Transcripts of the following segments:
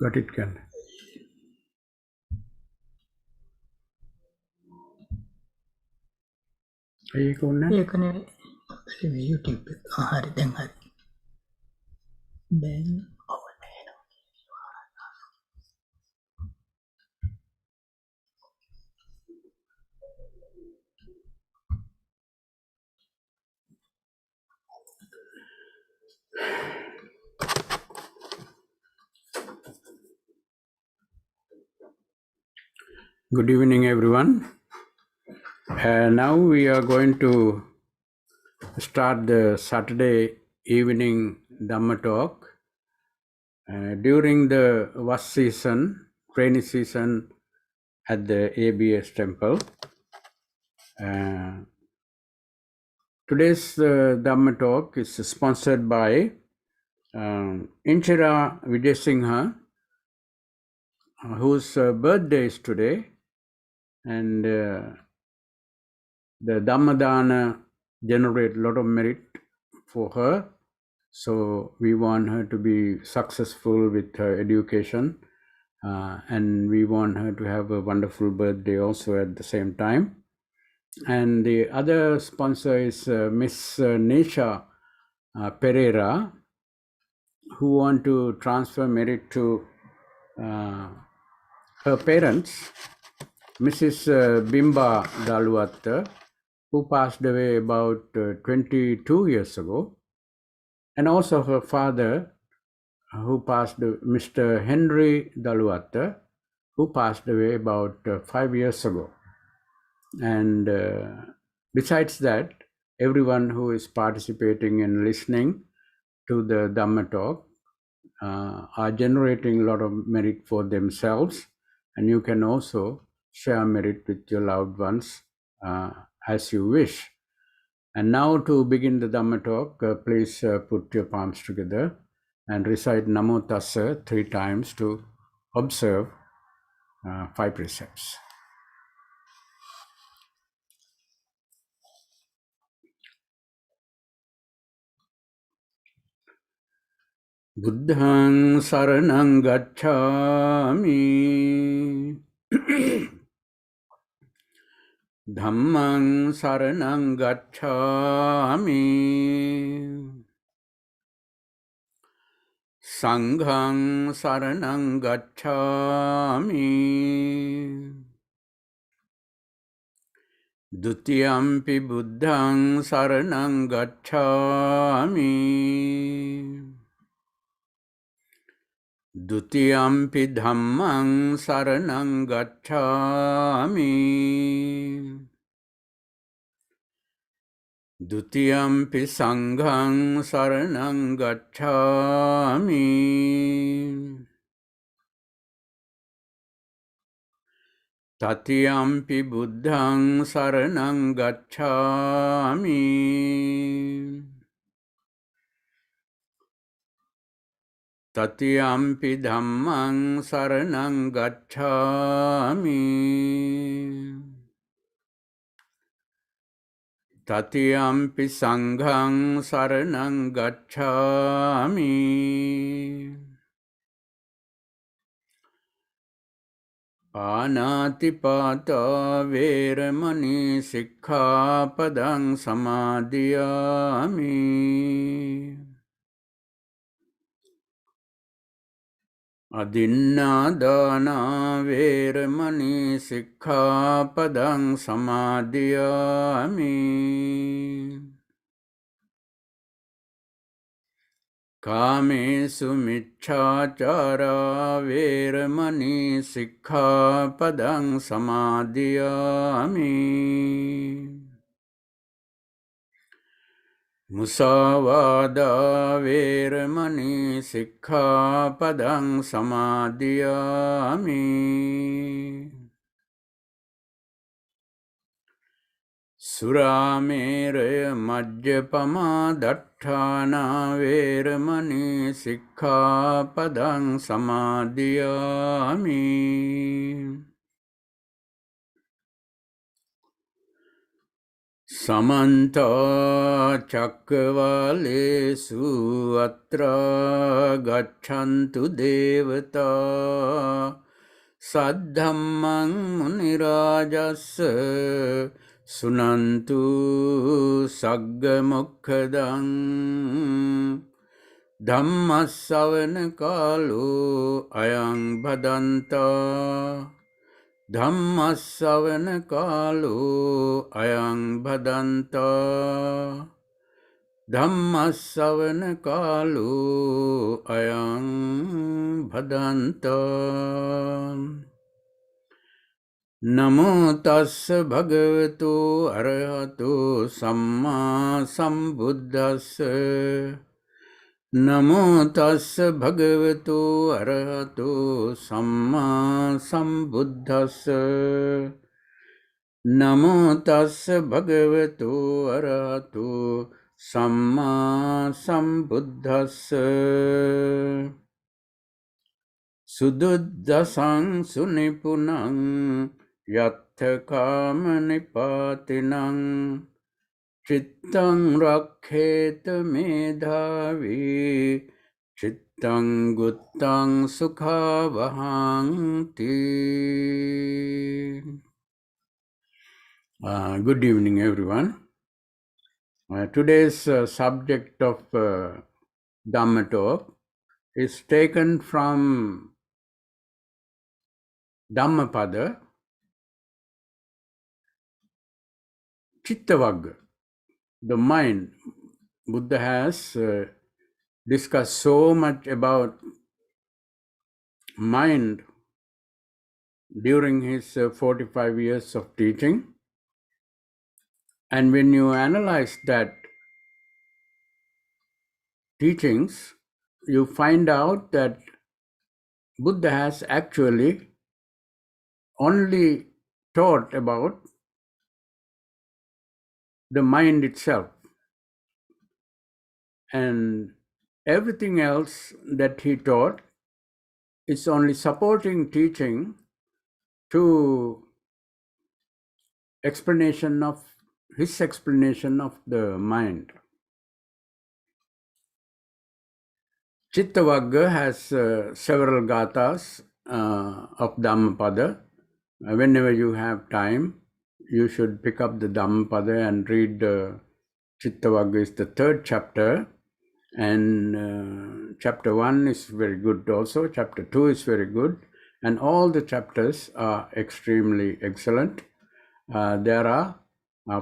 Got it, can. ඒක ඕනේ. ඒකනේ YouTube එක. හරි දැන් හරි. දැන් Good evening, everyone. Now we are going to start the Saturday evening Dhamma talk. During the Vas season, rainy season at the ABS temple. Today's Dhamma talk is sponsored by Inchira Vijay whose birthday is today. And the Dhammadana generate a lot of merit for her. So we want her to be successful with her education. And we want her to have a wonderful birthday also at the same time. And the other sponsor is Miss Nisha Pereira, who want to transfer merit to her parents, Mrs. Bimba Daluatta, who passed away about 22 years ago, and also her father, who passed, Mr. Henry Daluatta, who passed away about 5 years ago. And besides that, everyone who is participating and listening to the Dhamma talk are generating a lot of merit for themselves, and you can also share merit with your loved ones as you wish. And now to begin the Dhamma talk, please put your palms together and recite Namo Tassa 3 times to observe 5 precepts. Buddhaṃ saraṇaṃ gacchāmi, Dhammaṃ saraṇaṃ gacchāmi, Saṅghaṃ saraṇaṃ gacchāmi, Dutiyampi buddhaṃ saraṇaṃ gacchāmi, Dutiyampi dhammaṃ saraṇaṃ gacchāmi, Dutiyampi saṅghaṃ saraṇaṃ gacchāmi, Tatiyampi buddhaṃ saraṇaṃ gacchāmi, Tatiyampi dhammaṃ saraṇaṃ gacchāmi, Tatiyampi saṅghaṃ saraṇaṃ gacchāmi, Pānātipātā vēramaṇī sikkhaपadaṃ samādhiyāmi, Adinādānā vēramaṇī sikkhaपadaṃ samādhiyāmi, Kāmesu miccācārā vēramaṇī sikkhaपadaṃ samādhiyāmi, Musāvādā vēramaṇī sikkhaपadaṃ samādhiyāmi, Surāmēraya majjapamā daṭṭhānā vēramaṇī sikkhaपadaṃ samādhiyāmi, Samanta Chakravalesu Atra Gachantu Devata Saddhammang Munirajasa Sunantu Saggamukhadang Dhammasavana Kalu Ayang Bhadanta Dhammasavana Kalu Ayang Bhadanta Dhammasavana Kalu Ayang Bhadanta Namo Tassa Bhagavato Arahato Samma Sambuddhassa Namo Tassa Bhagavato Arahato Samma Sambuddhassa Namo Tassa Bhagavato Arahato Samma Sambuddhassa Sududdhasang Sunipunang Yattha Kama Nipatinang Chittang Rakheta Medhavi Chittang Guttang Sukhavahangti. Good evening, everyone. Today's subject of Dhamma talk is taken from Dhammapada, Chittavagga, the mind. Buddha has discussed so much about mind during his 45 years of teaching. And when you analyze that teachings, you find out that Buddha has actually only taught about the mind itself. And everything else that he taught is only supporting teaching to explanation of his explanation of the mind. Chittavagga has several gathas of Dhammapada. Whenever you have time, you should pick up the Dhammapada and read Chittavagga is the third chapter. And chapter 1 is very good also. Chapter 2 is very good. And all the chapters are extremely excellent. There are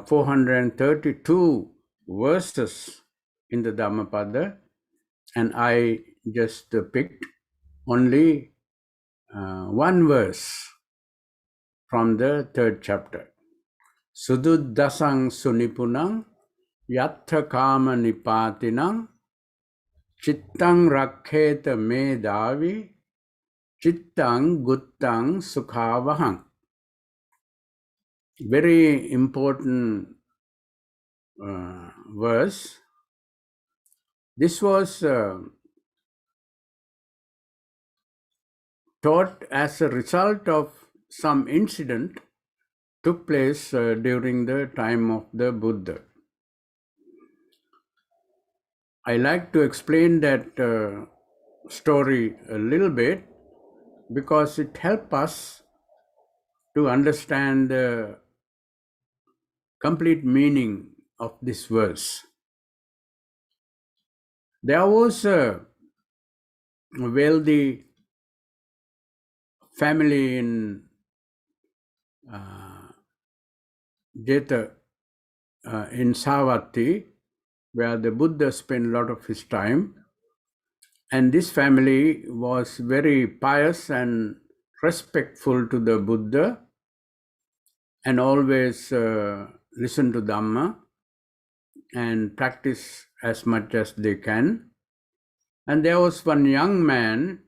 432 verses in the Dhammapada, and I just picked only one verse from the third chapter. Sududdhasang sunipunang yattha kama nipatinang chittang rakheta medhavi chittang guttang sukhavahang. Very important verse. This was taught as a result of some incident took place during the time of the Buddha. I like to explain that story a little bit because it helps us to understand the complete meaning of this verse. There was a wealthy family in Jeta in Savatthi, where the Buddha spent a lot of his time. And this family was very pious and respectful to the Buddha and always listen to Dhamma and practice as much as they can. And there was one young man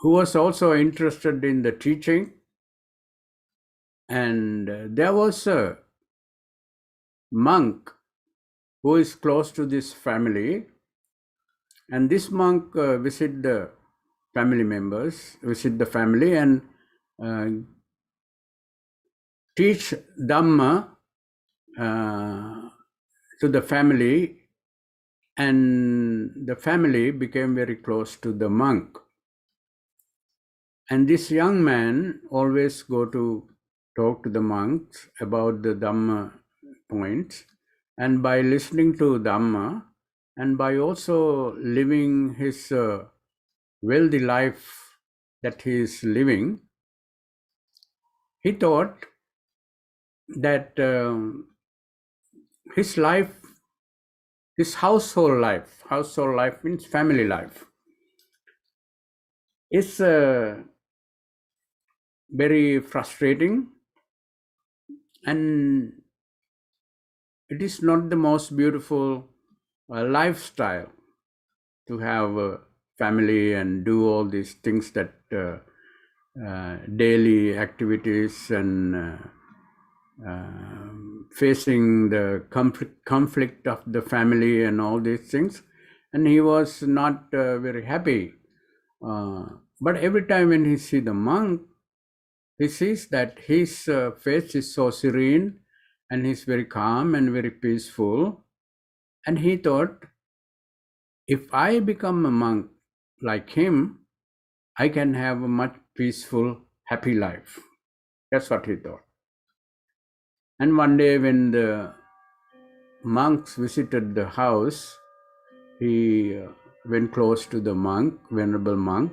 who was also interested in the teaching. And there was a monk who is close to this family. And this monk visit the family and teach Dhamma to the family, and the family became very close to the monk. And this young man always go to talk to the monks about the Dhamma points. And by listening to Dhamma, and by also living his wealthy life that he is living, he thought that his life, his household life means family life, is very frustrating, and it is not the most beautiful lifestyle to have a family and do all these things that daily activities and facing the conflict of the family and all these things. And he was not very happy. But every time when he see the monk, he sees that his face is so serene and he's very calm and very peaceful. And he thought, if I become a monk like him, I can have a much peaceful, happy life. That's what he thought. And one day when the monks visited the house, he went close to the monk, venerable monk,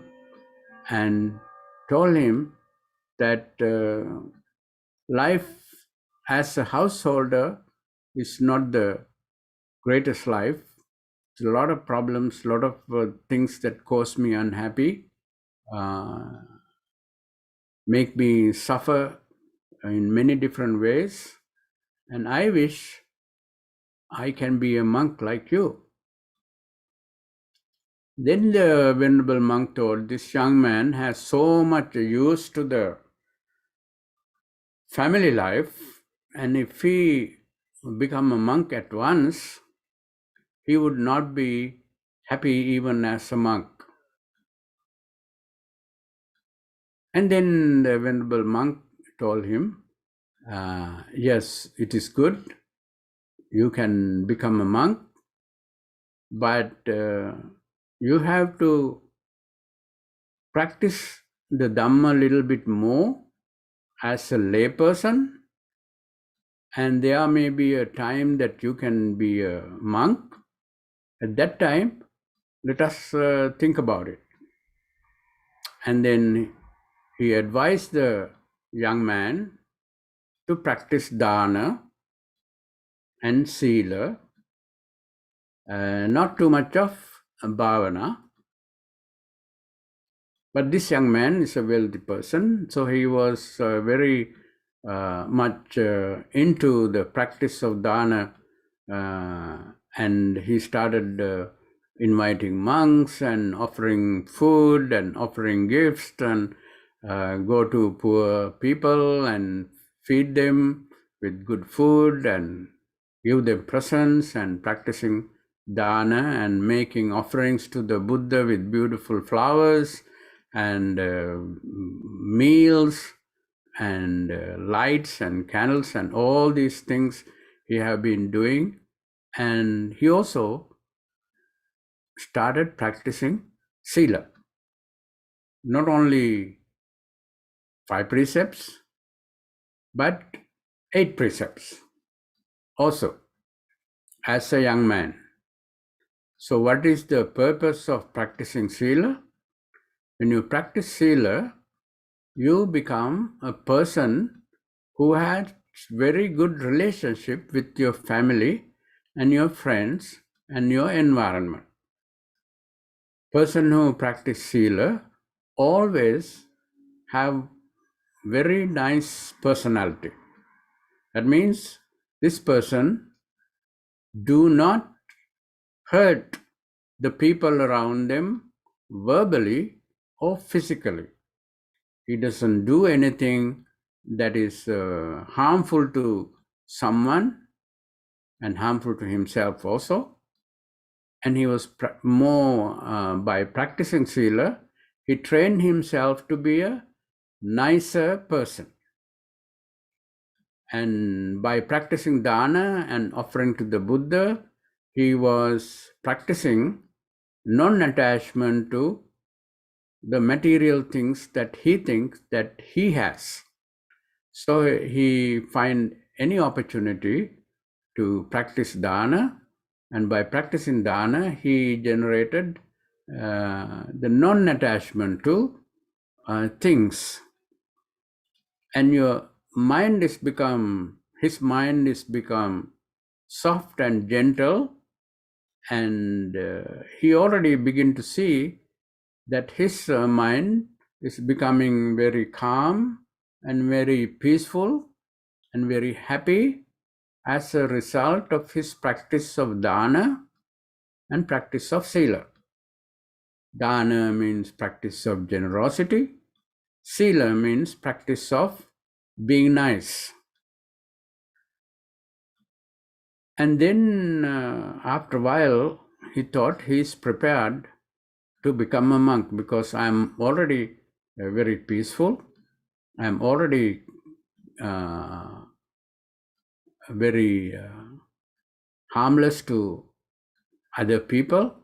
and told him that life as a householder is not the greatest life. There's a lot of problems, a lot of things that cause me unhappy, make me suffer in many different ways. And I wish I can be a monk like you. Then the venerable monk told, this young man has so much used to the family life, and if he become a monk at once, he would not be happy even as a monk. And then the venerable monk told him, yes, it is good, you can become a monk, but you have to practice the Dhamma a little bit more as a lay person, and there may be a time that you can be a monk. At that time, let us think about it. And then he advised the young man to practice dana and sila, not too much of bhavana. But this young man is a wealthy person, so he was very much into the practice of dana, and he started inviting monks and offering food and offering gifts, and go to poor people and feed them with good food and give them presents, and practicing dana and making offerings to the Buddha with beautiful flowers and meals and lights and candles and all these things he have been doing. And he also started practicing sila, not only 5 precepts but 8 precepts also as a young man. So what is the purpose of practicing sila? When you practice sila, you become a person who has very good relationship with your family and your friends and your environment. Person who practice sila always have very nice personality. That means this person do not hurt the people around them verbally or physically. He doesn't do anything that is harmful to someone and harmful to himself also. And he was more, by practicing sila, he trained himself to be a nicer person. And by practicing dana and offering to the Buddha, he was practicing non-attachment to the material things that he thinks that he has. So he find any opportunity to practice dana, and by practicing dana, he generated the non-attachment to things, and his mind is become soft and gentle, and he already begin to see that his mind is becoming very calm and very peaceful and very happy as a result of his practice of dana and practice of sila. Dana means practice of generosity. Sila means practice of being nice. And then after a while, he thought he's prepared to become a monk because I'm already very peaceful. I'm already very harmless to other people.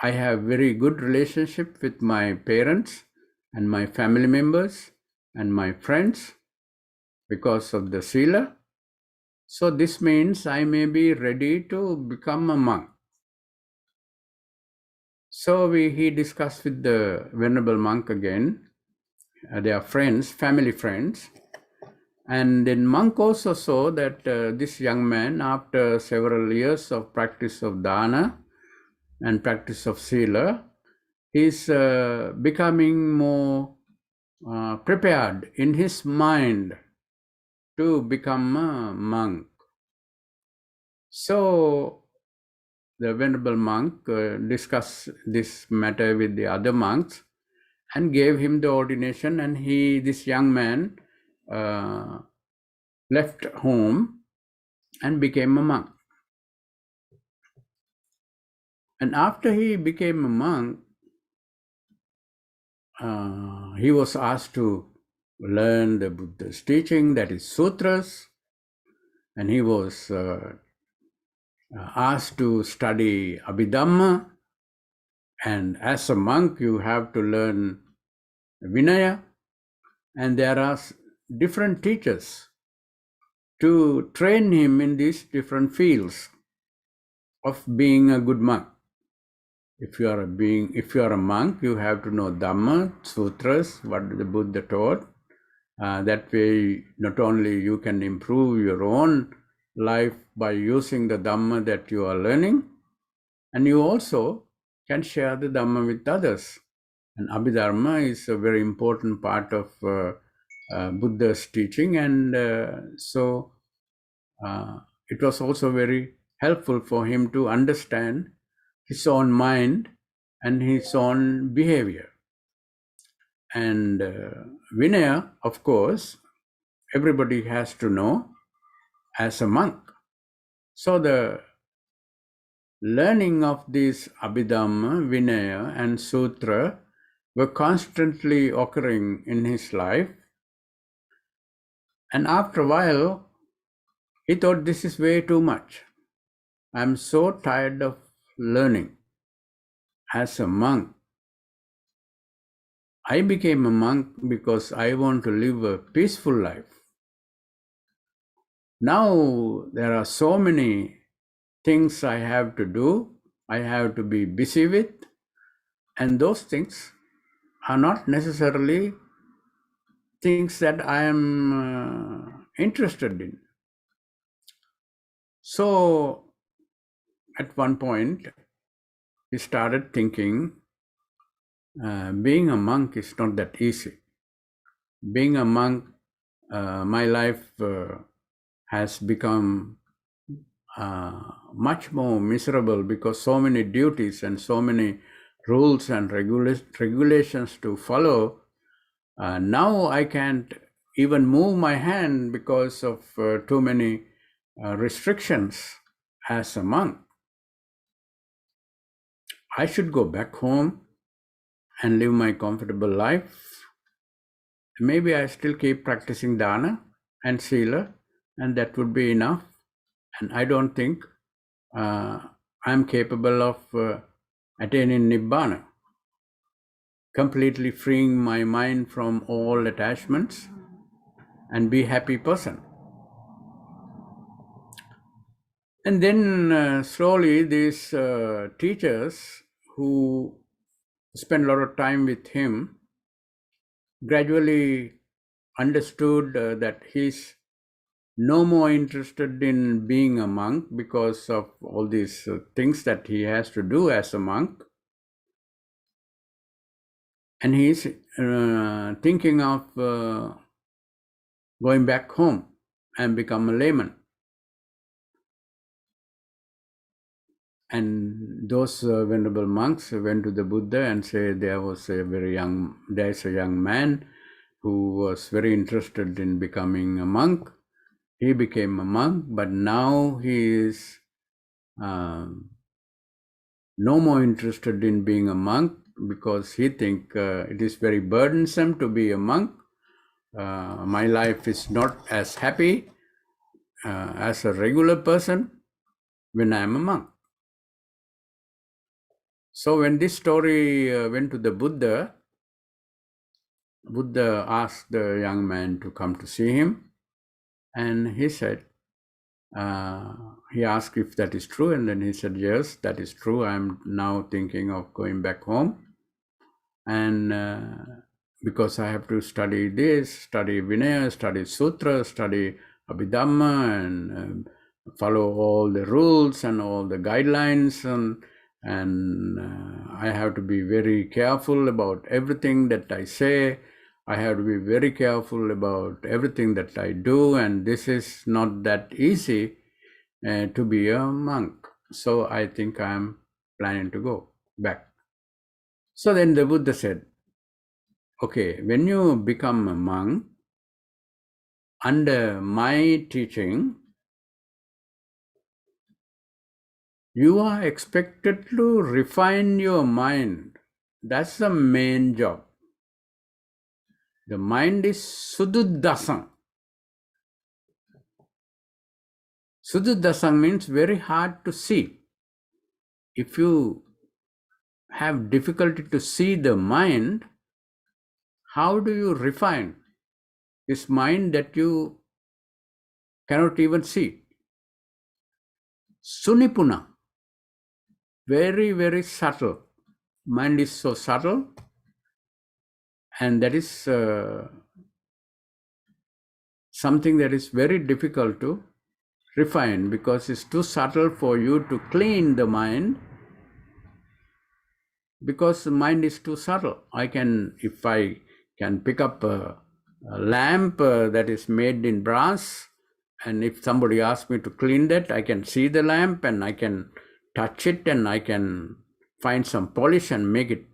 I have very good relationship with my parents and my family members and my friends because of the sila. So this means I may be ready to become a monk. So he discussed with the Venerable Monk again. They are friends, family friends. And then monk also saw that this young man, after several years of practice of dana and practice of sila, is becoming more prepared in his mind to become a monk. So the Venerable Monk discussed this matter with the other monks and gave him the ordination, and this young man left home and became a monk. And after he became a monk, he was asked to learn the Buddha's teaching, that is sutras, and he was asked to study Abhidhamma, and as a monk you have to learn Vinaya, and there are different teachers to train him in these different fields of being a good monk. If you are a monk, you have to know Dhamma, sutras, what the Buddha taught. That way, not only you can improve your own life by using the Dhamma that you are learning, and you also can share the Dhamma with others. And Abhidharma is a very important part of Buddha's teaching, and so it was also very helpful for him to understand his own mind and his own behavior. And Vinaya, of course, everybody has to know as a monk. So the learning of these Abhidhamma, Vinaya, and Sutra were constantly occurring in his life. And after a while, he thought, this is way too much. I'm so tired of learning. As a monk, I became a monk because I want to live a peaceful life. Now there are so many things I have to do, I have to be busy with, and those things are not necessarily things that I am interested in. So at one point, he started thinking, being a monk is not that easy. Being a monk, my life has become much more miserable because so many duties and so many rules and regulations to follow. Now I can't even move my hand because of too many restrictions as a monk. I should go back home and live my comfortable life. Maybe I still keep practicing dana and sila, and that would be enough. And I don't think I'm capable of attaining Nibbana, completely freeing my mind from all attachments and be a happy person. And then slowly these teachers who spent a lot of time with him gradually understood that he's no more interested in being a monk because of all these things that he has to do as a monk. And he's thinking of going back home and become a layman. And those venerable monks went to the Buddha and said there's a young man who was very interested in becoming a monk. He became a monk, but now he is no more interested in being a monk because he thinks it is very burdensome to be a monk. My life is not as happy as a regular person when I am a monk. So when this story went to the Buddha, Buddha asked the young man to come to see him, and he said, he asked if that is true, and then he said, yes, that is true. I'm now thinking of going back home, and because I have to study this, study Vinaya, study Sutra, study Abhidhamma, and follow all the rules and all the guidelines, and I have to be very careful about everything that I say. I have to be very careful about everything that I do, and this is not that easy to be a monk. So I think I'm planning to go back. So then the Buddha said, okay, when you become a monk, under my teaching, you are expected to refine your mind. That's the main job. The mind is sududdasam. Sududdasam means very hard to see. If you have difficulty to see the mind, how do you refine this mind that you cannot even see? Sunipuna, very, very subtle. Mind is so subtle, and that is something that is very difficult to refine because it's too subtle for you to clean the mind, because the mind is too subtle. If I can pick up a lamp that is made in brass, and if somebody asks me to clean that, I can see the lamp and I can touch it and I can find some polish and make it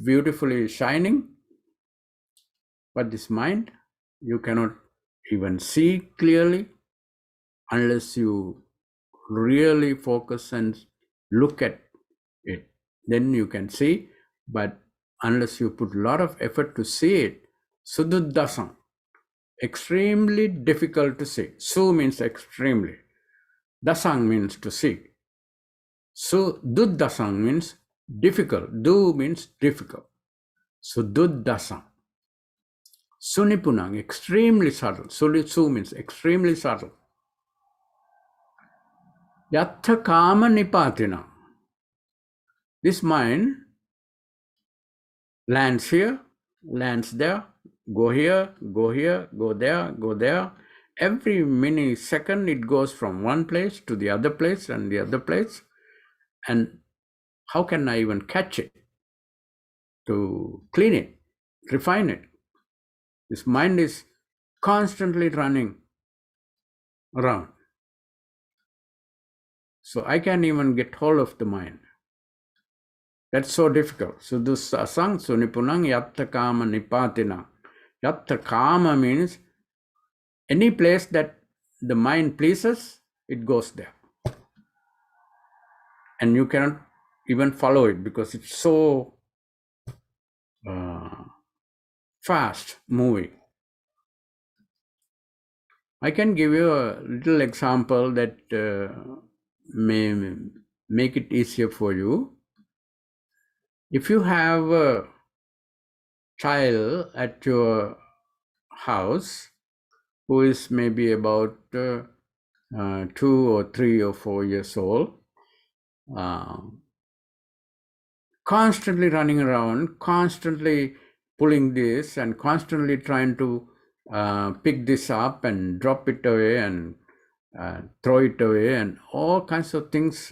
beautifully shining. But this mind, you cannot even see clearly unless you really focus and look at it. Then you can see, but unless you put a lot of effort to see it, sududdasam, extremely difficult to see. Su means extremely. Dasang means to see. Sududdasam means difficult. Du means difficult. Sududdasam. Sunipunang, extremely subtle. Su means extremely subtle. Yatha kama nipatina. This mind lands here, lands there, go here, go here, go there, go there. Every millisecond it goes from one place to the other place and the other place. And how can I even catch it to clean it, refine it? This mind is constantly running around. So I can't even get hold of the mind. That's so difficult. Sudussasang sunipunang yatta kama nipatina. Yatta kama means any place that the mind pleases, it goes there. And you cannot even follow it because it's so fast moving. I can give you a little example that may make it easier for you. If you have a child at your house who is maybe about 2 or 3 or 4 years old, constantly running around, constantly pulling this and constantly trying to pick this up and drop it away and throw it away, and all kinds of things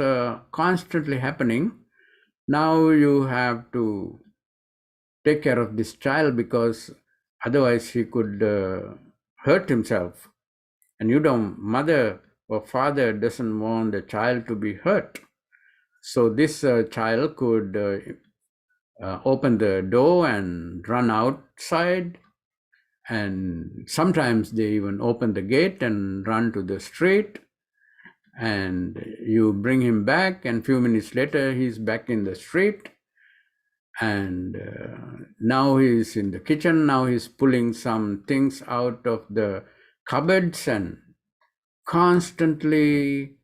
constantly happening. Now you have to take care of this child because otherwise he could hurt himself. And mother or father doesn't want the child to be hurt. So this child could open the door and run outside, and sometimes they even open the gate and run to the street, and you bring him back, and few minutes later he's back in the street, and now he's in the kitchen. Now he's pulling some things out of the cupboards and constantly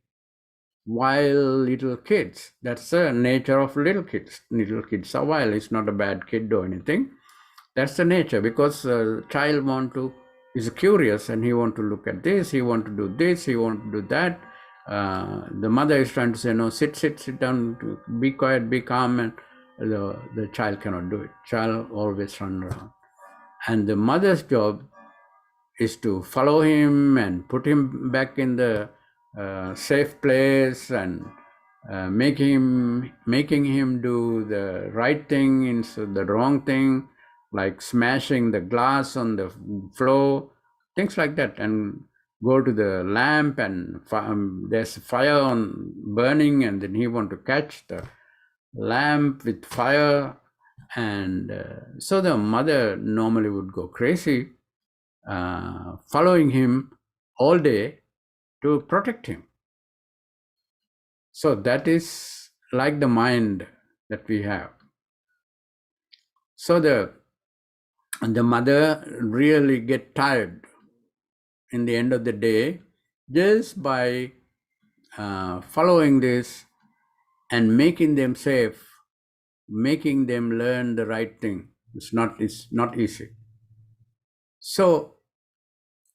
wild little kids. That's the nature of little kids. Little kids are wild. It's not a bad kid or anything. That's the nature, because child is curious and he want to look at this, he want to do this, he want to do that. The mother is trying to say, no, sit down, be quiet, be calm, and the child cannot do it. Child always run around. And the mother's job is to follow him and put him back in the safe place and making him do the right thing instead of the wrong thing, like smashing the glass on the floor, things like that, and go to the lamp and there's fire on burning, and then he want to catch the lamp with fire, and so the mother normally would go crazy following him all day to protect him. So that is like the mind that we have. So the mother really get tired in the end of the day just by following this and making them safe, making them learn the right thing. It's not easy. So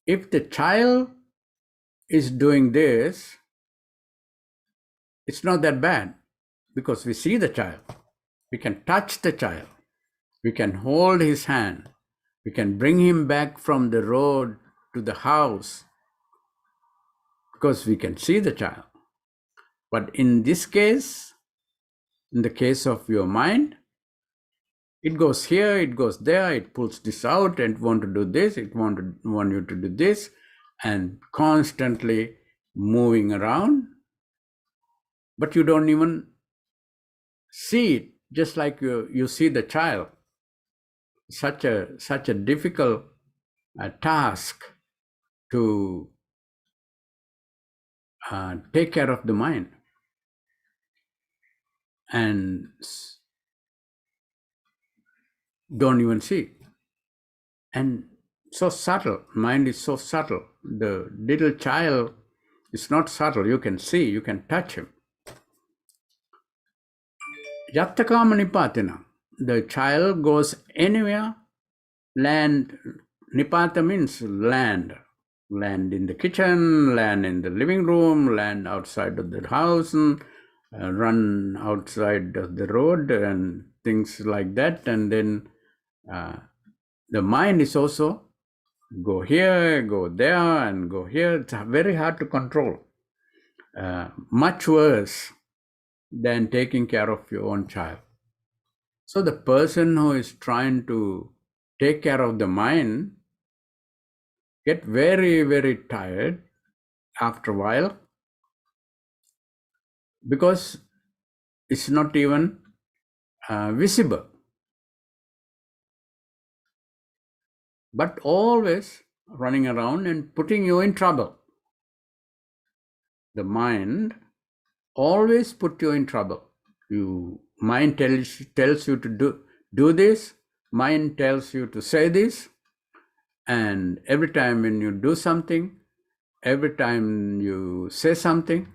if the child is doing this, it's not that bad, because we see the child, we can touch the child, we can hold his hand, we can bring him back from the road to the house, because we can see the child. But in this case, in the case of your mind, it goes here, it goes there, it pulls this out and want to do this, it want you to do this, and constantly moving around. But you don't even see it, just like you see the child. Such a difficult task to take care of the mind, and don't even see. And so subtle, mind is so subtle. The little child is not subtle. You can see, you can touch him. Yattakama nipatina. The child goes anywhere. Land, nipata means land. Land in the kitchen, land in the living room, land outside of the house, and run outside of the road and things like that. And then the mind is also go here, go there, and go here. It's very hard to control. Much worse than taking care of your own child. So the person who is trying to take care of the mind get very, very tired after a while, because it's not even visible. But always running around and putting you in trouble. The mind always put you in trouble. Mind tells you to do this, mind tells you to say this, and every time when you do something, every time you say something,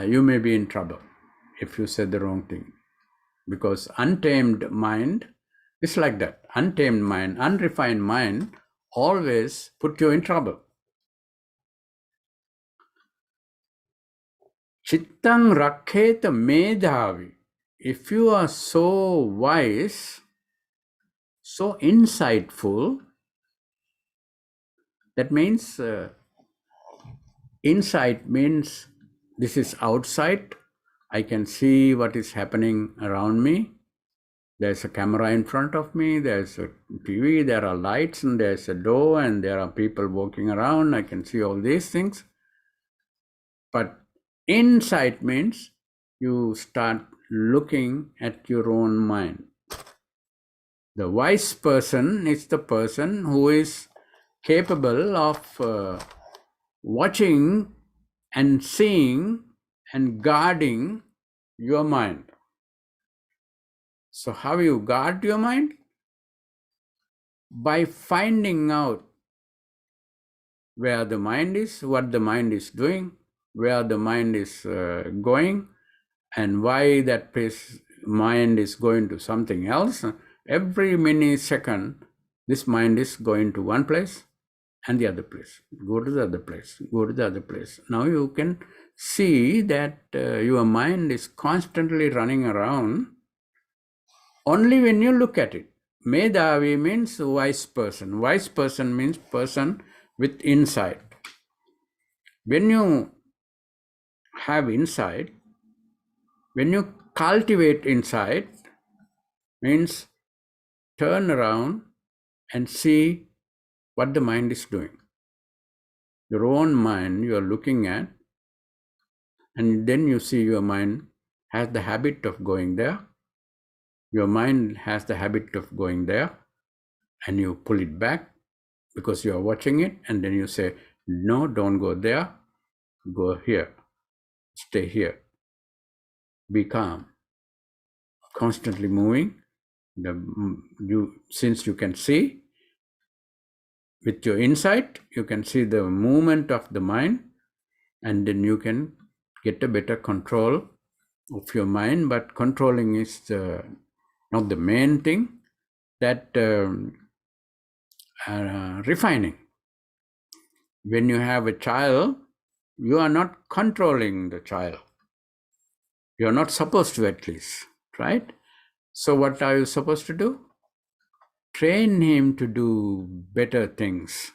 you may be in trouble if you said the wrong thing. Because untamed mind is like that. Untamed mind, unrefined mind always put you in trouble. Chittang rakheta medhavi. If you are so wise, so insightful, that means insight means this is outside. I can see what is happening around me. There's a camera in front of me, there's a TV, there are lights, and there's a door, and there are people walking around. I can see all these things. But insight means you start looking at your own mind. The wise person is the person who is capable of watching and seeing and guarding your mind. So how you guard your mind? By finding out where the mind is, what the mind is doing, where the mind is going, and why that mind is going to something else. Every millisecond, this mind is going to one place and the other place. Go to the other place, go to the other place. Now you can see that your mind is constantly running around only when you look at it. Medhavi means wise person. Wise person means person with insight. When you have insight, when you cultivate insight, means turn around and see what the mind is doing. Your own mind you are looking at, and then you see your mind has the habit of going there. Your mind has the habit of going there, and you pull it back because you are watching it, and then you say, no, don't go there, go here, stay here, be calm, constantly moving. Since you can see, with your insight, you can see the movement of the mind, and then you can get a better control of your mind. But controlling is not the main thing, that refining. When you have a child, you are not controlling the child. You are not supposed to, at least, right? So what are you supposed to do? Train him to do better things.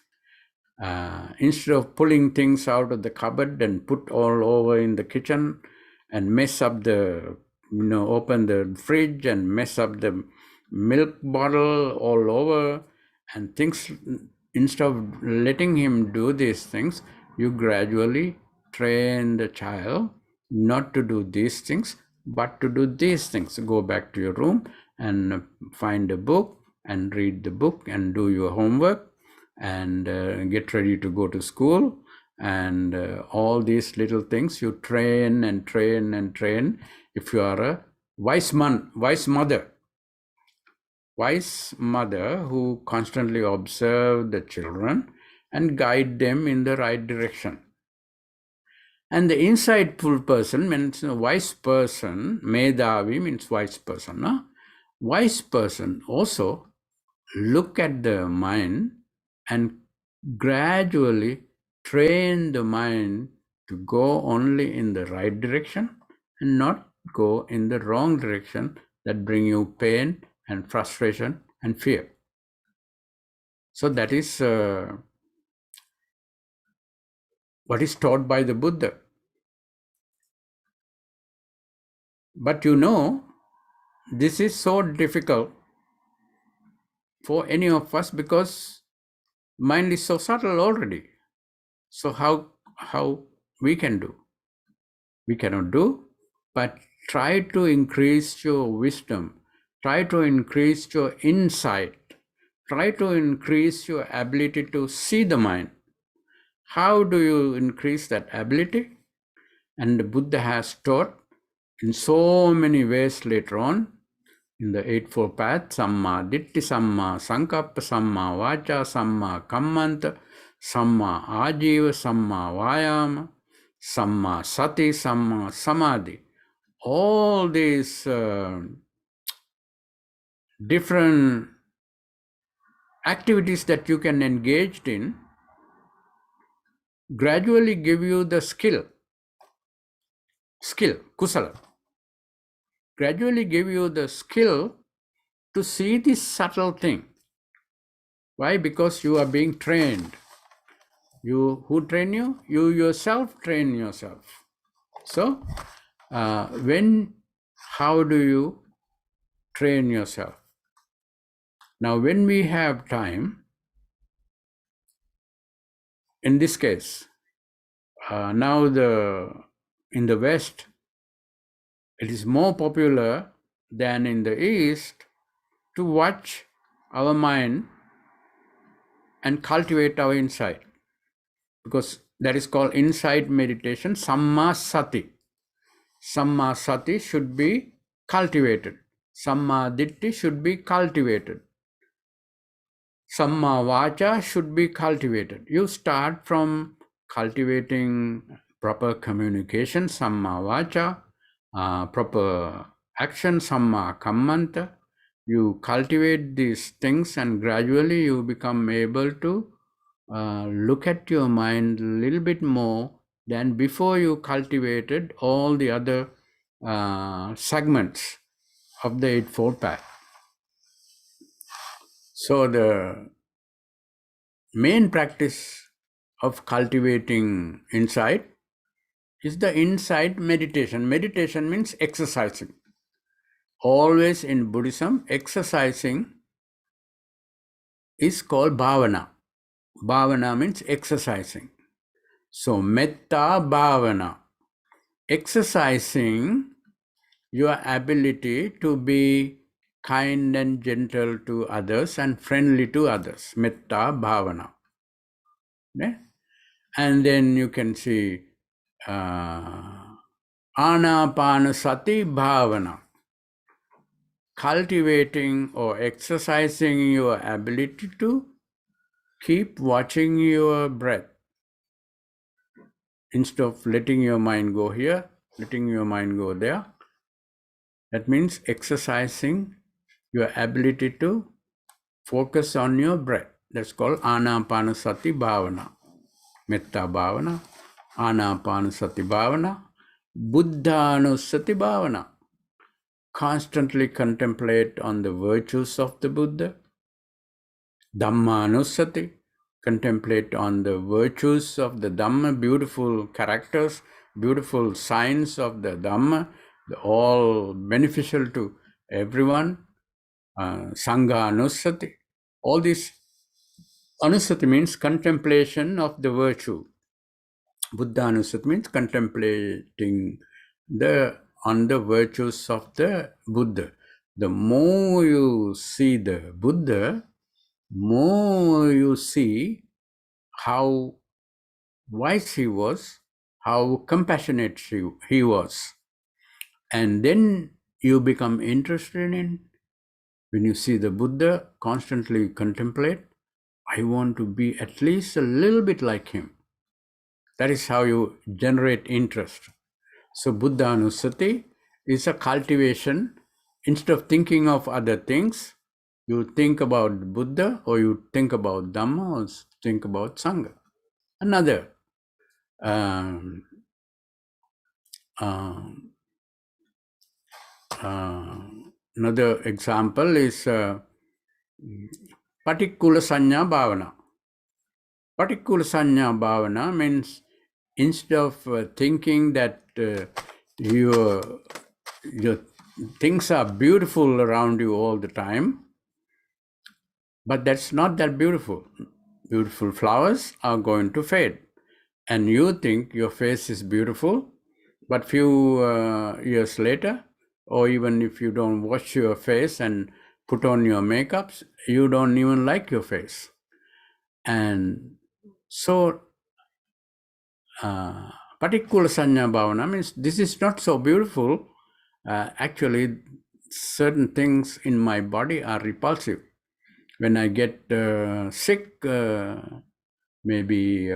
Instead of pulling things out of the cupboard and put all over in the kitchen and mess up open the fridge and mess up the milk bottle all over and things, instead of letting him do these things, you gradually train the child not to do these things, but to do these things. Go back to your room and find a book and read the book and do your homework and get ready to go to school. And all these little things you train and train and train. If you are a wise mother who constantly observe the children and guide them in the right direction. And the insightful person means a wise person. Medhavi means wise person. No? Wise person also look at the mind and gradually train the mind to go only in the right direction and not go in the wrong direction that bring you pain and frustration and fear. So that is what is taught by the Buddha. But this is so difficult for any of us because mind is so subtle already. So how we can do? We cannot do, but try to increase your wisdom. Try to increase your insight. Try to increase your ability to see the mind. How do you increase that ability? And the Buddha has taught in so many ways later on in the Eightfold Path: Samma Ditti, Samma Sankappa, Samma Vacha, Samma Kammanta, Samma Ajiva, Samma Vayama, Samma Sati, Samma Samadhi. All these different activities that you can engage in gradually give you the skill, kusala, gradually give you the skill to see this subtle thing. Why? Because you are being trained. Who train you? You yourself train yourself. So, how do you train yourself? Now, when we have time, in this case, now in the West, it is more popular than in the East to watch our mind and cultivate our insight, because that is called insight meditation, Samma Sati. Samma Sati should be cultivated. Samma Ditti should be cultivated. Samma Vacha should be cultivated. You start from cultivating proper communication, Samma Vacha, proper action, Samma Kammanta. You cultivate these things and gradually you become able to look at your mind a little bit more than before you cultivated all the other segments of the Eightfold Path. So the main practice of cultivating insight is the insight meditation. Meditation means exercising. Always in Buddhism, exercising is called bhavana. Bhavana means exercising. So metta bhavana, exercising your ability to be kind and gentle to others and friendly to others. Metta bhavana. Yeah? And then you can see Anapanasati bhavana, cultivating or exercising your ability to keep watching your breath instead of letting your mind go here, letting your mind go there. That means exercising your ability to focus on your breath. That's called Anapanasati bhavana. Metta bhavana, Anapanasati bhavana, Buddhanusati bhavana. Constantly contemplate on the virtues of the Buddha. Dhammanusati, contemplate on the virtues of the Dhamma, beautiful characters, beautiful signs of the Dhamma, all beneficial to everyone. Sangha anusati. All this anusati means contemplation of the virtue. Buddha anusati means contemplating on the virtues of the Buddha. The more you see the Buddha, more you see how wise he was, how compassionate he was. And then you become interested in, when you see the Buddha, constantly contemplate, I want to be at least a little bit like him. That is how you generate interest. So Buddha Anusati is a cultivation. Instead of thinking of other things, you think about Buddha, or you think about Dhamma, or think about Sangha. Another another example is Patikula Sanya Bhavana. Patikula Sanya Bhavana means instead of thinking that your things are beautiful around you all the time, but that's not that beautiful. Beautiful flowers are going to fade. And you think your face is beautiful, but few years later, or even if you don't wash your face and put on your makeups, you don't even like your face. And so, Patikula Sanya Bhavana means this is not so beautiful. Actually, certain things in my body are repulsive. When I get sick, maybe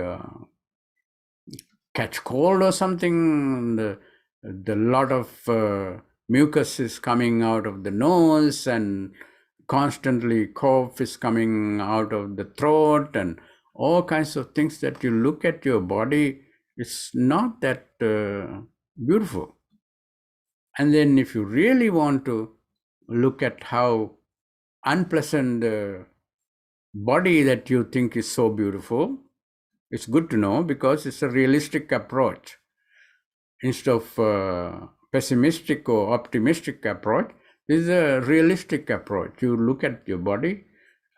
catch cold or something. The lot of mucus is coming out of the nose, and constantly cough is coming out of the throat, and all kinds of things that you look at your body. It's not that beautiful. And then if you really want to look at how unpleasant the body that you think is so beautiful, it's good to know, because it's a realistic approach. Instead of pessimistic or optimistic approach, this is a realistic approach. You look at your body,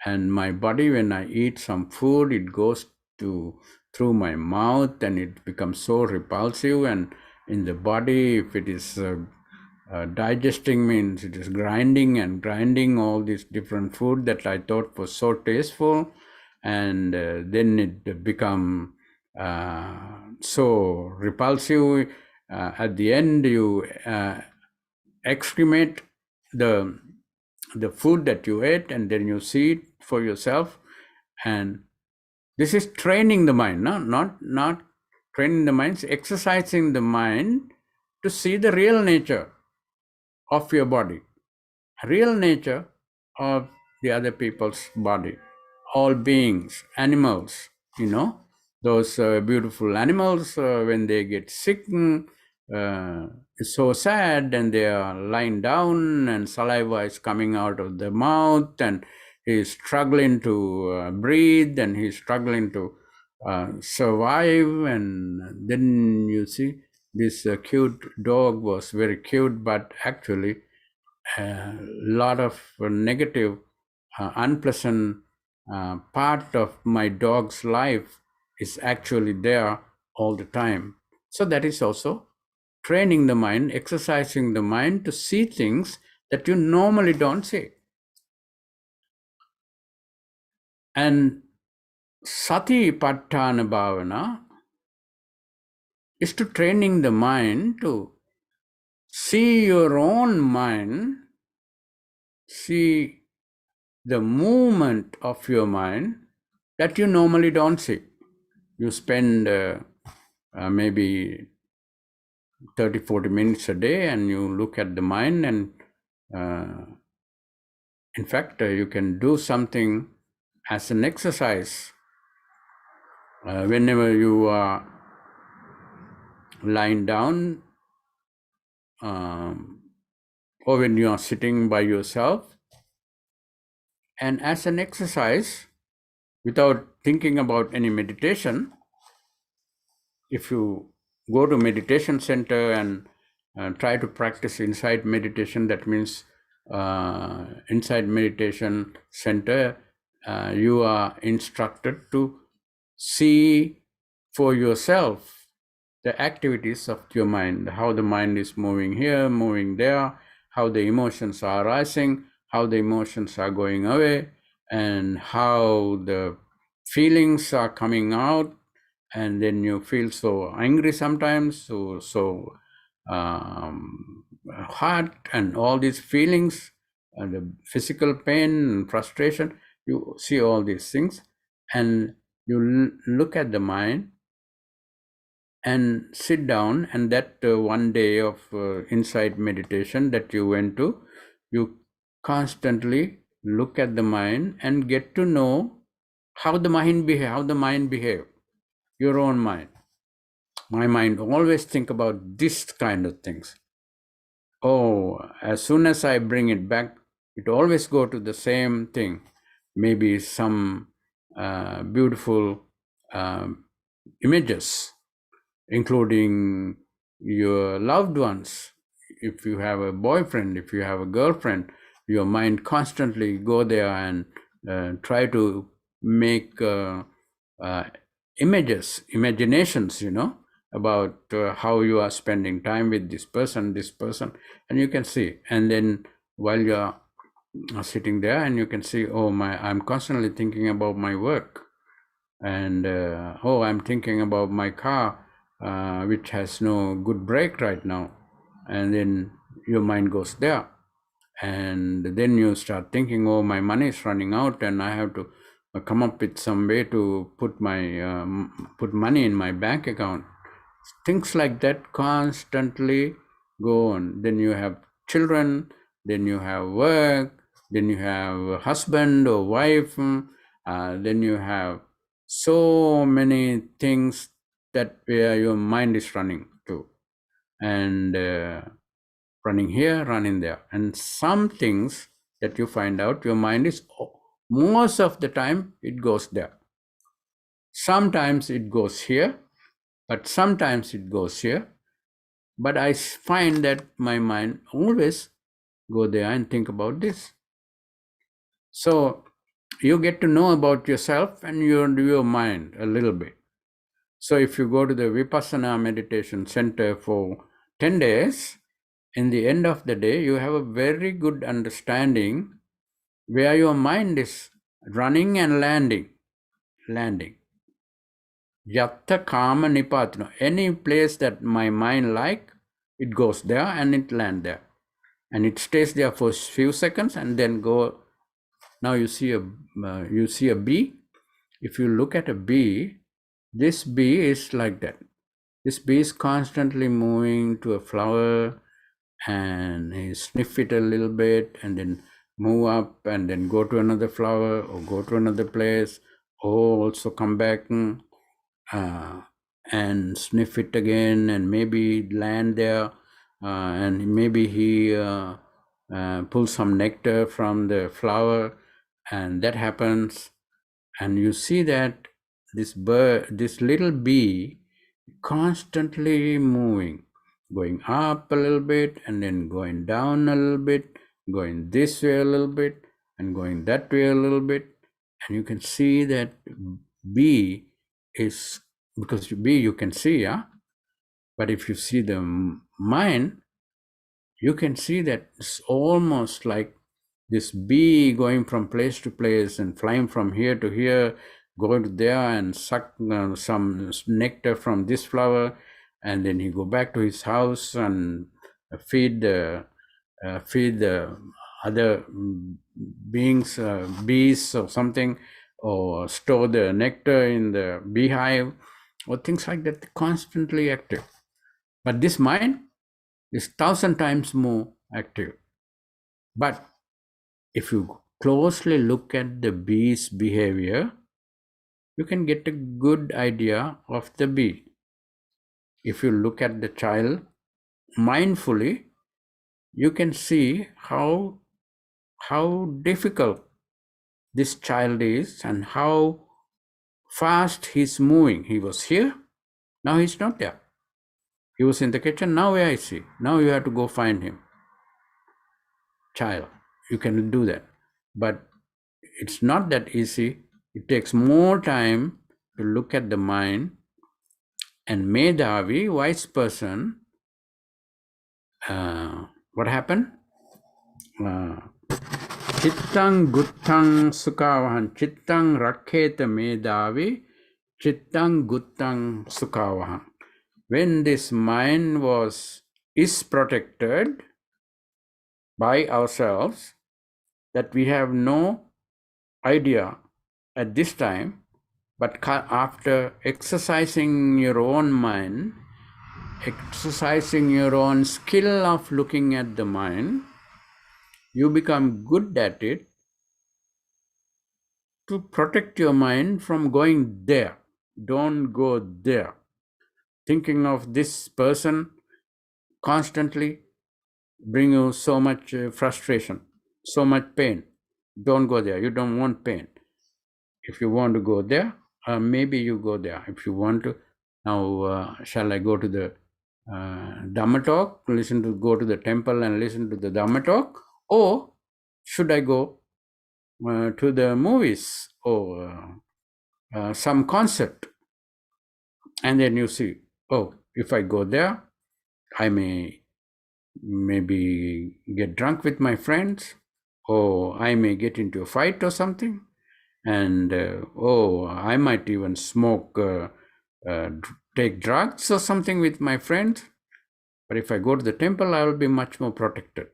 and my body, when I eat some food, it goes through my mouth, and it becomes so repulsive. And in the body, if it is digesting, means it is grinding all these different food that I thought was so tasteful, and then it become so repulsive. At the end, you excremate the food that you ate, and then you see it for yourself. And this is training the mind, not training the mind, it's exercising the mind to see the real nature of your body, real nature of the other people's body, all beings, animals, those beautiful animals, when they get sick, it's so sad, and they are lying down, and saliva is coming out of the mouth, and he's struggling to breathe, and he's struggling to survive. And then you see this cute dog was very cute, but actually a lot of negative, unpleasant part of my dog's life is actually there all the time. So that is also training the mind, exercising the mind to see things that you normally don't see. And sati patthana bhavana is to training the mind to see your own mind, see the movement of your mind that you normally don't see. You spend maybe 30-40 minutes a day, and you look at the mind, and in fact, you can do something as an exercise whenever you are lying down, or when you are sitting by yourself. And as an exercise, without thinking about any meditation, if you go to meditation center and try to practice insight meditation, that means inside meditation center, you are instructed to see for yourself the activities of your mind, how the mind is moving here, moving there, how the emotions are rising, how the emotions are going away, and how the feelings are coming out. And then you feel so angry sometimes, so hurt, and all these feelings, and the physical pain and frustration. You see all these things, and you look at the mind and sit down. And that one day of insight meditation that you went to, you constantly look at the mind and get to know how the mind behave, your own mind. My mind always think about this kind of things. Oh, as soon as I bring it back, it always go to the same thing. Maybe some beautiful images, including your loved ones. If you have a boyfriend, if you have a girlfriend, your mind constantly go there and try to make imaginations, about how you are spending time with this person, and you can see. And then while you are sitting there, and you can see, I'm constantly thinking about my work, and I'm thinking about my car, which has no good brake right now. And then your mind goes there, and then you start thinking, my money is running out, and I have to come up with some way to put money in my bank account. Things like that constantly go on. Then you have children, then you have work, then you have a husband or wife, then you have so many things that where your mind is running to, and running here, running there. And some things that you find out, your mind is, most of the time it goes there. Sometimes it goes here, but sometimes it goes here. But I find that my mind always go there and think about this. So you get to know about yourself and your mind a little bit. So if you go to the Vipassana meditation center for 10 days, in the end of the day, you have a very good understanding where your mind is running and landing. Yatta kama nipatno. Any place that my mind like, it goes there and it land there. And it stays there for a few seconds and then go. Now you see a bee. If you look at a bee, this bee is like that. This bee is constantly moving to a flower and he sniff it a little bit and then move up and then go to another flower or go to another place or also come back and sniff it again and maybe land there and maybe he pulls some nectar from the flower, and that happens. And you see that this little bee constantly moving, going up a little bit and then going down a little bit, going this way a little bit and going that way a little bit. And you can see that bee is, because bee you can see, yeah, but if you see the mind, you can see that it's almost like this bee going from place to place and flying from here to here, going to there and suck some nectar from this flower, and then he go back to his house and feed the other beings, bees or something, or store the nectar in the beehive, or things like that, constantly active. But this mind is 1,000 times more active. But if you closely look at the bee's behavior, you can get a good idea of the bee. If you look at the child mindfully, you can see how difficult this child is and how fast he's moving. He was here, now he's not there. He was in the kitchen, now where is he? Now you have to go find him. Child, you can do that. But it's not that easy. It takes more time to look at the mind. And Medhavi, wise person, what happened? Chittang guttang sukavahan. Chittang rakheta Medhavi. Chittang guttang sukavahan. When this mind is protected by ourselves, that we have no idea at this time, but after exercising your own mind, exercising your own skill of looking at the mind, you become good at it to protect your mind from going there. Don't go there. Thinking of this person constantly bring you so much frustration, so much pain. Don't go there. You don't want pain. If you want to go there, maybe you go there. If you want to, now shall I go to the Dhamma talk, go to the temple and listen to the Dhamma talk, or should I go to the movies or some concert? And then you see, oh, if I go there, I may maybe get drunk with my friends, or I may get into a fight or something, and I might even smoke, take drugs or something with my friends. But if I go to the temple, I will be much more protected.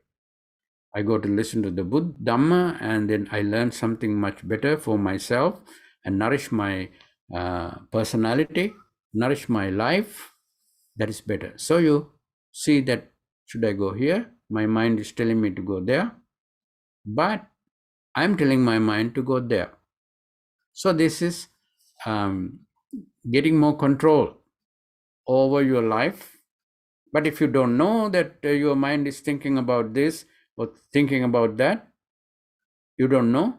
I go to listen to the Buddha, Dhamma, and then I learn something much better for myself and nourish my personality, nourish my life. That is better. So you see that, should I go here? My mind is telling me to go there, but I'm telling my mind to go there. So this is getting more control over your life. But if you don't know that your mind is thinking about this or thinking about that, you don't know.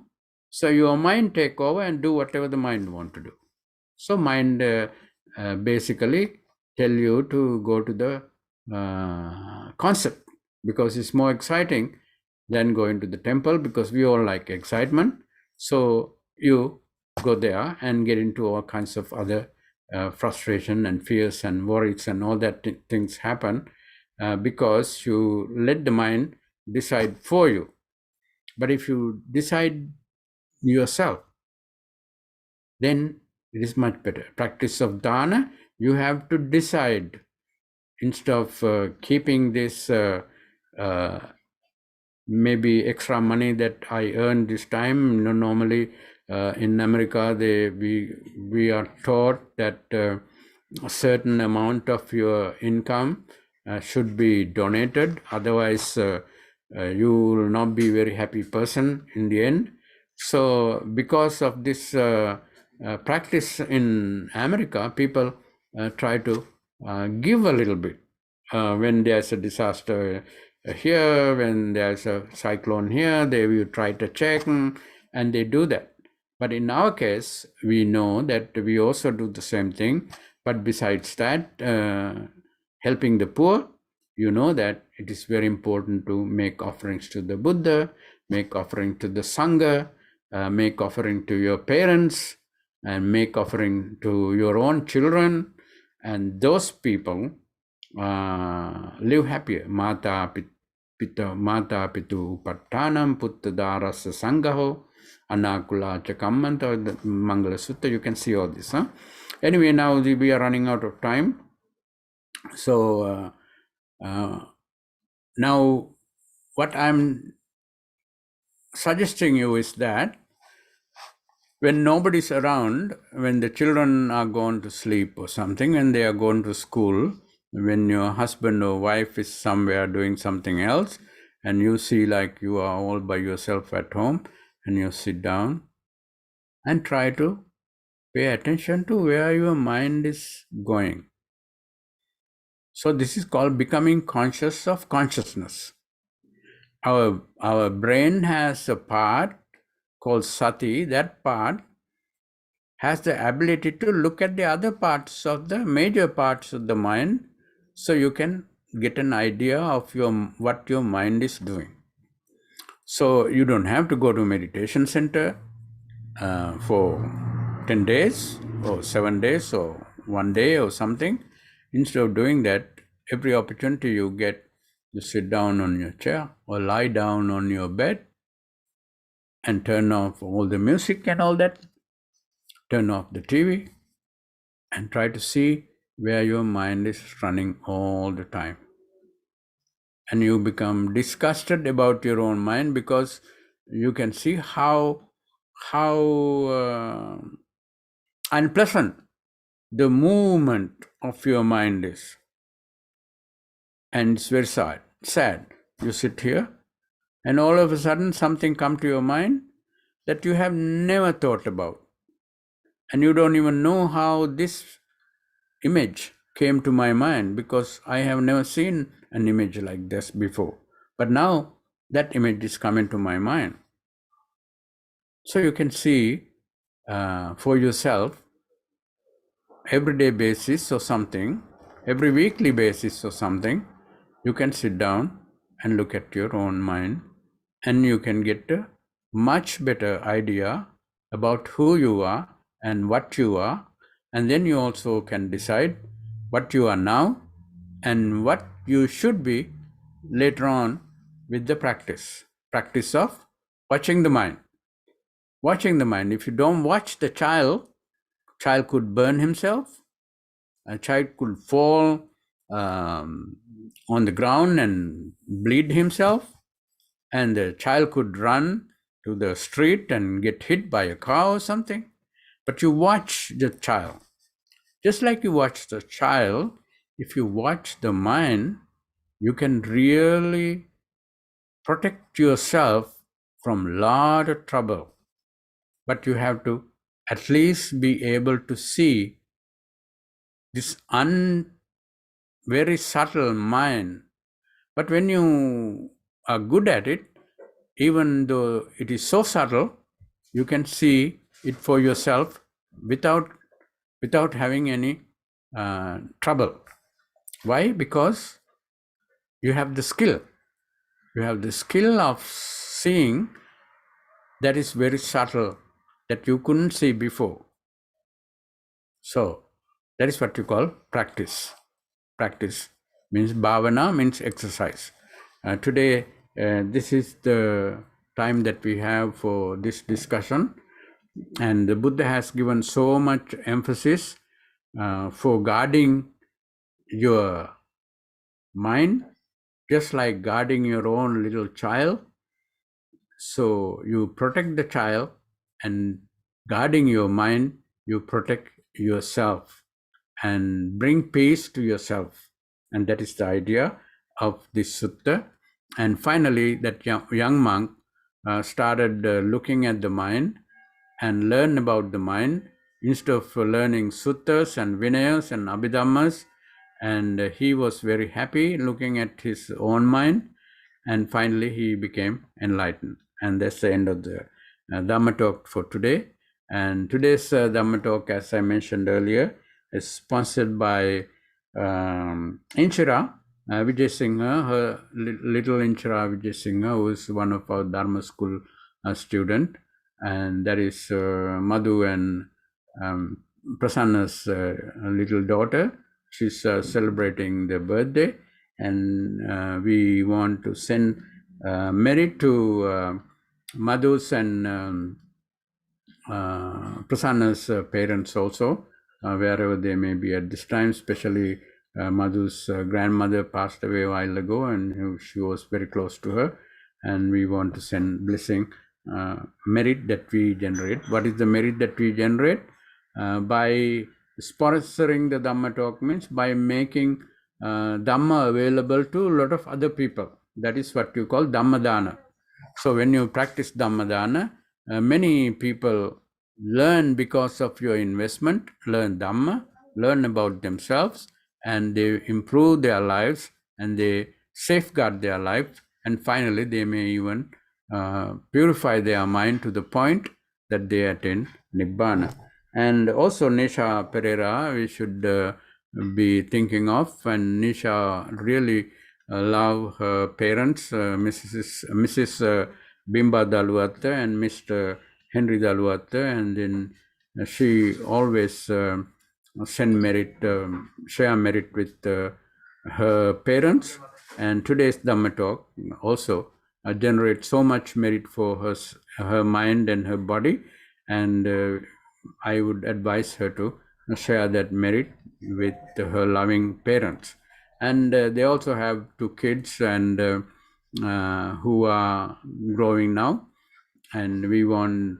So your mind take over and do whatever the mind want to do. So mind basically tell you to go to the concert because it's more exciting than going to the temple, because we all like excitement. So you go there and get into all kinds of other frustration and fears and worries and all that things happen because you let the mind decide for you. But if you decide yourself, then it is much better. Practice of dana, you have to decide instead of keeping this maybe extra money that I earned this time. You know, normally in America, we are taught that a certain amount of your income should be donated. Otherwise, you will not be a very happy person in the end. So because of this practice in America, people try to give a little bit when there's a disaster here, when there's a cyclone here, they will try to check and they do that. But in our case, we know that we also do the same thing. But besides that, helping the poor, you know that it is very important to make offerings to the Buddha, make offering to the Sangha, make offering to your parents, and make offering to your own children. And those people live happier. Mata pitu pattanam puttadarasa sangaho anakula chakammanta Mangala Sutta. You can see all this. Anyway, now we are running out of time. So now what I'm suggesting you is that when nobody's around, when the children are gone to sleep or something, when they are going to school, when your husband or wife is somewhere doing something else, and you see like you are all by yourself at home, and you sit down and try to pay attention to where your mind is going. So this is called becoming conscious of consciousness. Our brain has a part called sati. That part has the ability to look at the other parts of the major parts of the mind, so you can get an idea of what your mind is doing. So you don't have to go to meditation center for 10 days or 7 days or 1 day or something. Instead of doing that, every opportunity you get, you sit down on your chair or lie down on your bed and turn off all the music and all that, turn off the TV, and try to see where your mind is running all the time. And you become disgusted about your own mind because you can see how unpleasant the movement of your mind is. And it's very sad. You sit here and all of a sudden something comes to your mind that you have never thought about. And you don't even know how this image came to my mind, because I have never seen an image like this before. But now that image is coming to my mind. So you can see for yourself, everyday basis or something, every weekly basis or something, you can sit down and look at your own mind, and you can get a much better idea about who you are and what you are. And then you also can decide what you are now and what you should be later on with the practice of watching the mind. Watching the mind. If you don't watch the child could burn himself, a child could fall on the ground and bleed himself. and the child could run to the street and get hit by a car or something. But you watch the child. Just like you watch the child, if you watch the mind, you can really protect yourself from a lot of trouble. But you have to at least be able to see this very subtle mind. But when you are good at it, even though it is so subtle, you can see it for yourself without having any trouble. Why? Because you have the skill. You have the skill of seeing that is very subtle, that you couldn't see before. So that is what you call practice. Practice means bhavana, means exercise. Today, this is the time that we have for this discussion, and the Buddha has given so much emphasis for guarding your mind, just like guarding your own little child. So you protect the child, and guarding your mind, you protect yourself and bring peace to yourself. And that is the idea of this sutta. And finally, that young monk started looking at the mind and learn about the mind instead of learning suttas and vinayas and abhidhammas. And he was very happy looking at his own mind. And finally, he became enlightened. And that's the end of the Dhamma talk for today. And today's Dhamma talk, as I mentioned earlier, is sponsored by Inchira Vijay Singha, her little Inchira Vijay Singha, who is one of our Dharma school student. And that is Madhu and Prasanna's little daughter. She's celebrating their birthday, and we want to send merit to Madhu's and Prasanna's parents also, wherever they may be at this time, especially Madhu's grandmother passed away a while ago, and she was very close to her, and we want to send blessing, merit that we generate. What is the merit that we generate? By sponsoring the Dhamma talk means by making Dhamma available to a lot of other people. That is what you call Dhamma Dana. So when you practice Dhamma Dana, many people learn because of your investment, learn Dhamma, learn about themselves, and they improve their lives, and they safeguard their lives, and finally they may even purify their mind to the point that they attain Nibbana. And also Nisha Pereira, we should be thinking of, and Nisha really love her parents, Mrs. Bimba Daluatte and Mr. Henry Daluatte, and then she always send merit, share merit with her parents. And today's Dhamma talk also generates so much merit for her mind and her body, and I would advise her to share that merit with her loving parents. And they also have 2 kids, and who are growing now, and we want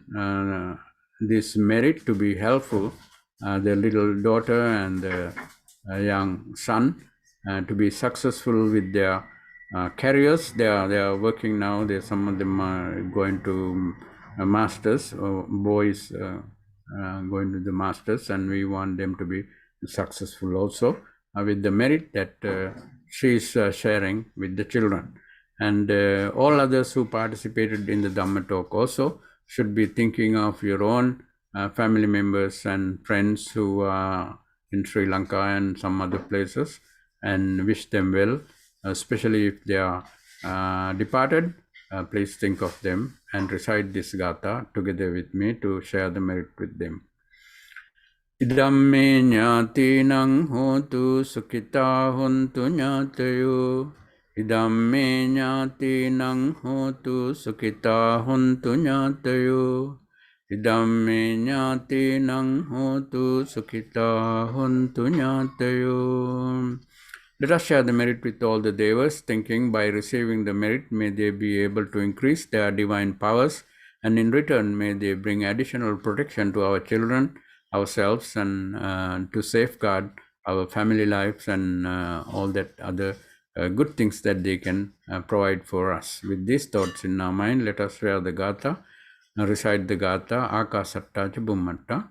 this merit to be helpful, the little daughter and the young son, to be successful with their careers. They are working now. Some of them are going to masters, or boys going to the masters, and we want them to be successful also with the merit that she is sharing with the children. And all others who participated in the Dhamma talk also should be thinking of your own family members and friends who are in Sri Lanka and some other places, and wish them well, especially if they are departed. Please think of them and recite this gatha together with me to share the merit with them. Idamme ñātīnaṁ hotu sukhitā hontu ñātayo. Idamme ñātīnaṁ hotu sukhitā hontu ñātayo. Idamme ñātīnaṁ hotu sukhitā hontu ñātayo. Let us share the merit with all the devas, thinking by receiving the merit, may they be able to increase their divine powers, and in return, may they bring additional protection to our children, ourselves, and to safeguard our family lives and all that other good things that they can provide for us. With these thoughts in our mind, let us swear the Gatha, recite the Gatha, Akasatta cha Bummatta.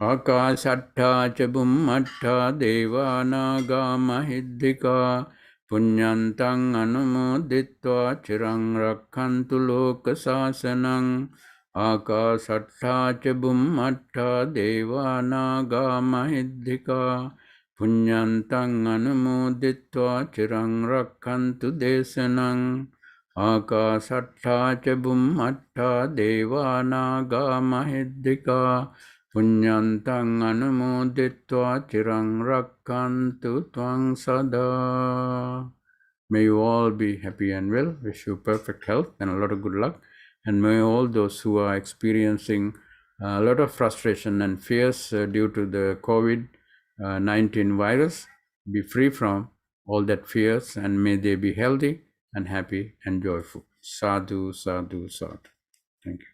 Akasatha cha Bummatta Devanaga Mahiddhika Punyantang Anumoditva Chirang Rakhantu Loka Sasanang. Akasatha cha Bummatta Devanaga Mahiddhika Punyantang Anumoditva Chirang Rakhantu Desanang. Akasatha cha Bummatta Devanaga Mahiddhika Punyantang anumoditva chirang rakkantu tvang sada. May you all be happy and well. Wish you perfect health and a lot of good luck. And may all those who are experiencing a lot of frustration and fears due to the COVID-19 virus be free from all that fears, and may they be healthy and happy and joyful. Sadhu, sadhu, sadhu. Thank you.